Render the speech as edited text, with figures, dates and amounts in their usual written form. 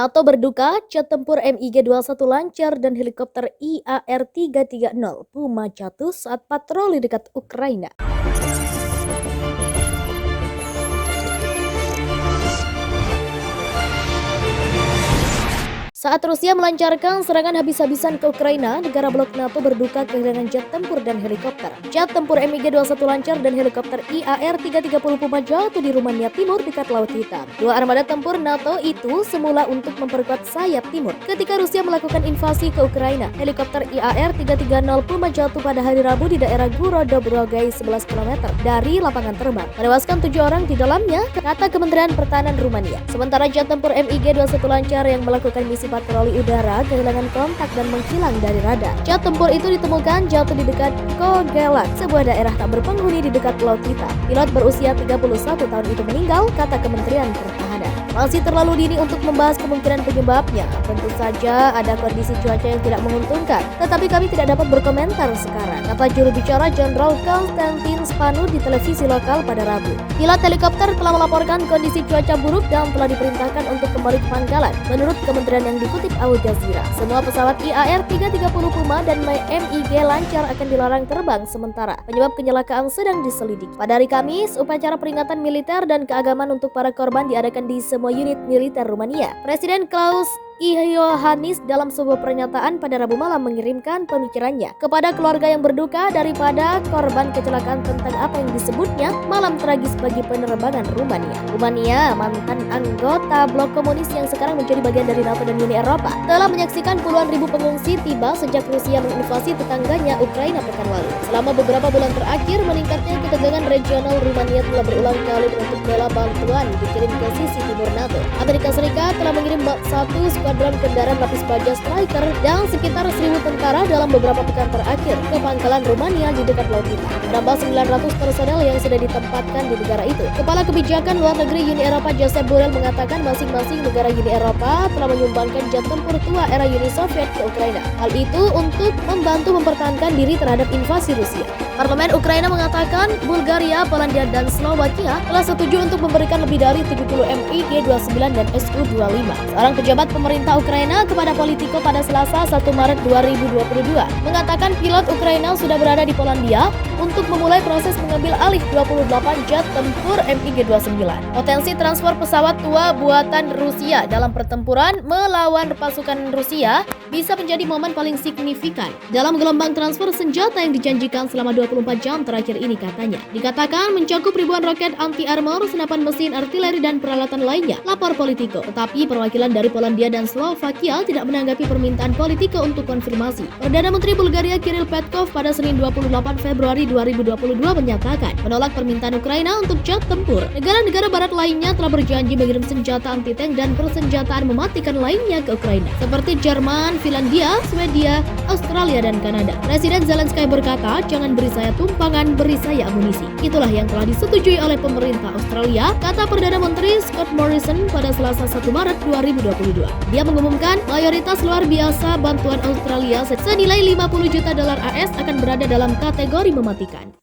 NATO berduka, jet tempur MiG-21 lancar dan helikopter IAR-330 Puma jatuh saat patroli dekat Ukraina. Saat Rusia melancarkan serangan habis-habisan ke Ukraina, negara blok NATO berduka kehilangan jet tempur dan helikopter. Jet tempur MiG-21 lancar dan helikopter IAR-330 Puma jatuh di Rumania Timur dekat Laut Hitam. Dua armada tempur NATO itu semula untuk memperkuat sayap timur. Ketika Rusia melakukan invasi ke Ukraina, helikopter IAR-330 Puma jatuh pada hari Rabu di daerah Gurodobrogai 11 km dari lapangan terbang, menewaskan 7 orang di dalamnya, kata Kementerian Pertahanan Rumania. Sementara jet tempur MiG-21 lancar yang melakukan misi patroli udara kehilangan kontak dan menghilang dari radar. Jet tempur itu ditemukan jatuh di dekat Kogelak, sebuah daerah tak berpenghuni di dekat Laut Hitam. Pilot berusia 31 tahun itu meninggal, kata Kementerian Pertahanan. Masih terlalu dini untuk membahas kemungkinan penyebabnya. Tentu saja ada kondisi cuaca yang tidak menguntungkan, tetapi kami tidak dapat berkomentar sekarang, kata juru bicara Jenderal Konstantin Spanu di televisi lokal pada Rabu. Pilot helikopter telah melaporkan kondisi cuaca buruk dan telah diperintahkan untuk kembali ke pangkalan, menurut kementerian yang dikutip Al Jazeera. Semua pesawat IAR-330 Puma dan MiG lancar akan dilarang terbang sementara. Penyebab kecelakaan sedang diselidiki. Pada hari Kamis, upacara peringatan militer dan keagamaan untuk para korban diadakan di semua unit militer Rumania. Presiden Klaus Iohannis dalam sebuah pernyataan pada Rabu malam mengirimkan pemikirannya kepada keluarga yang berduka daripada korban kecelakaan tentang apa yang disebutnya malam tragis bagi penerbangan Rumania. Rumania, mantan anggota blok komunis yang sekarang menjadi bagian dari NATO dan Uni Eropa, telah menyaksikan puluhan ribu pengungsi tiba sejak Rusia menginvasi tetangganya Ukraina pekan lalu. Selama beberapa bulan terakhir, meningkatnya ketegangan regional Rumania telah berulang kali menuntut bela bantuan dikirim ke sisi timur NATO. Amerika Serikat telah mengirim satu skuadron kendaraan lapis baja Striker dan sekitar 1.000 tentara dalam beberapa pekan terakhir ke pangkalan Rumania di dekat Laut Hitam, menambah 900 personel yang sudah ditempatkan di negara itu. Kepala Kebijakan Luar Negeri Uni Eropa Josep Borrell mengatakan masing-masing negara Uni Eropa telah menyumbangkan jet tempur tua era Uni Soviet ke Ukraina. Hal itu untuk membantu mempertahankan diri terhadap invasi Rusia. Parlemen Ukraina mengatakan Bulgaria, Polandia, dan Slovakia telah setuju untuk memberikan lebih dari 70 MiG-29 dan Su-25. Seorang pejabat pemerintah Ukraina kepada Politico pada Selasa 1 Maret 2022 mengatakan pilot Ukraina sudah berada di Polandia untuk memulai proses mengambil alih 28 jet tempur MiG-29. Potensi transfer pesawat tua buatan Rusia dalam pertempuran melawan pasukan Rusia bisa menjadi momen paling signifikan dalam gelombang transfer senjata yang dijanjikan selama 24 jam terakhir ini, katanya. Dikatakan mencakup ribuan roket anti-armor, senapan mesin artileri dan peralatan lainnya, lapor Politico. Tetapi perwakilan dari Polandia dan Slovakia tidak menanggapi permintaan Politico untuk konfirmasi. Perdana Menteri Bulgaria Kirill Petkov pada Senin 28 Februari 2022 menyatakan menolak permintaan Ukraina untuk jet tempur. Negara-negara barat lainnya telah berjanji mengirim senjata anti-tank dan persenjataan mematikan lainnya ke Ukraina, seperti Jerman, Finlandia, Swedia, Australia, dan Kanada. Presiden Zelensky berkata, jangan beri saya tumpangan, beri saya amunisi. Itulah yang telah disetujui oleh pemerintah Australia, kata Perdana Menteri Scott Morrison pada Selasa 1 Maret 2022. Dia mengumumkan mayoritas luar biasa bantuan Australia senilai $50 juta AS akan berada dalam kategori mematikan.